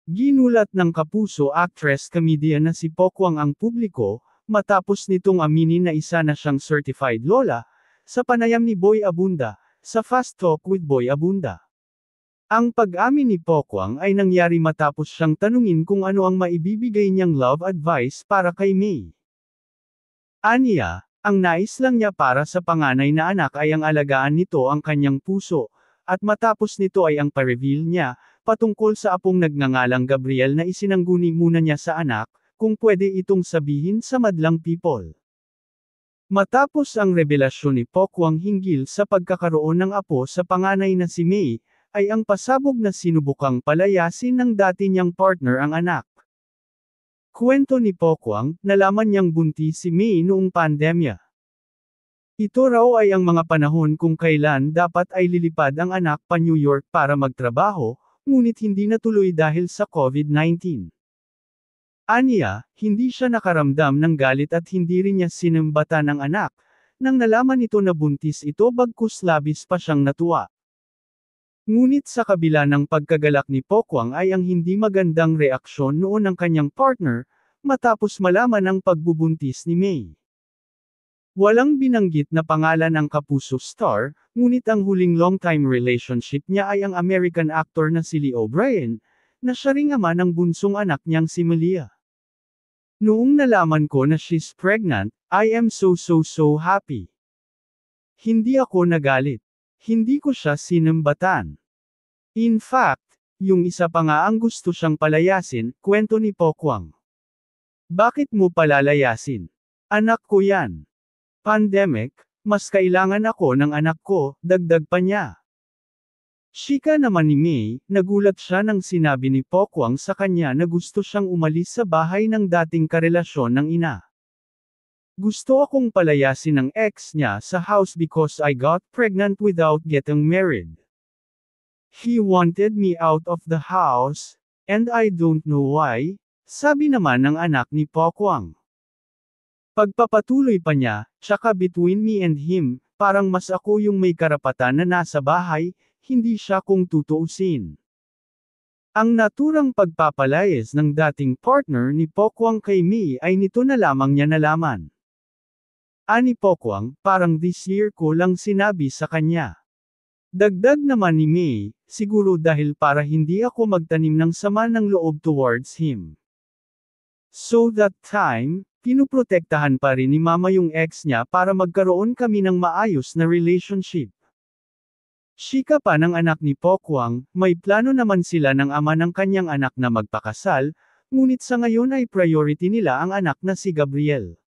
Ginulat ng kapuso actress comedian na si Pokwang ang publiko, matapos nitong aminin na isa na siyang certified lola, sa panayam ni Boy Abunda, sa Fast Talk with Boy Abunda. Ang pag-amin ni Pokwang ay nangyari matapos siyang tanungin kung ano ang maibibigay niyang love advice para kay May. Aniya, ang nais lang niya para sa panganay na anak ay ang alagaan nito ang kanyang puso, at matapos nito ay ang pa-reveal niya, patungkol sa apong nagngangalang Gabriel na isinangguni muna niya sa anak, kung pwede itong sabihin sa madlang people. Matapos ang revelasyon ni Pokwang hinggil sa pagkakaroon ng apo sa panganay na si May, ay ang pasabog na sinubukang palayasin ng dati niyang partner ang anak. Kwento ni Pokwang, nalaman niyang buntis si May noong pandemya. Ito raw ay ang mga panahon kung kailan dapat ay lilipad ang anak pa New York para magtrabaho, ngunit hindi natuloy dahil sa COVID-19. Aniya, hindi siya nakaramdam ng galit at hindi rin niya sinambatan ang anak, nang nalaman ito na buntis ito bagkus labis pa siyang natuwa. Ngunit sa kabila ng pagkagalak ni Pokwang ay ang hindi magandang reaksyon noon ng kanyang partner, matapos malaman ang pagbubuntis ni May. Walang binanggit na pangalan ang kapuso star, ngunit ang huling long-time relationship niya ay ang American actor na si Lee O'Brien, na siya ring ama ng bunsong anak niyang si Malia. Noong nalaman ko na she's pregnant, I am so happy. Hindi ako nagalit. Hindi ko siya sinambatan. In fact, yung isa pa nga ang gusto siyang palayasin, kwento ni Pokwang. Bakit mo palalayasin? Anak ko yan. Pandemic, mas kailangan ako ng anak ko, dagdag pa niya. Chika naman ni May, nagulat siya nang sinabi ni Pokwang sa kanya na gusto siyang umalis sa bahay ng dating karelasyon ng ina. Gusto akong palayasin ng ex niya sa house because I got pregnant without getting married. He wanted me out of the house, and I don't know why, sabi naman ng anak ni Pokwang. Pagpapatuloy pa niya, tsaka between me and him, parang mas ako yung may karapatan na nasa bahay, hindi siya kung tutuusin. Ang naturang pagpapalayas ng dating partner ni Pokwang kay May ay nito na lamang niya nalaman. Ani Pokwang, parang this year ko lang sinabi sa kanya. Dagdag naman ni May, siguro dahil para hindi ako magtanim ng sama ng loob towards him. So that time, pinuprotektahan pa rin ni mama yung ex niya para magkaroon kami ng maayos na relationship. Chika pa ng anak ni Pokwang, may plano naman sila ng ama ng kanyang anak na magpakasal, ngunit sa ngayon ay priority nila ang anak na si Gabriel.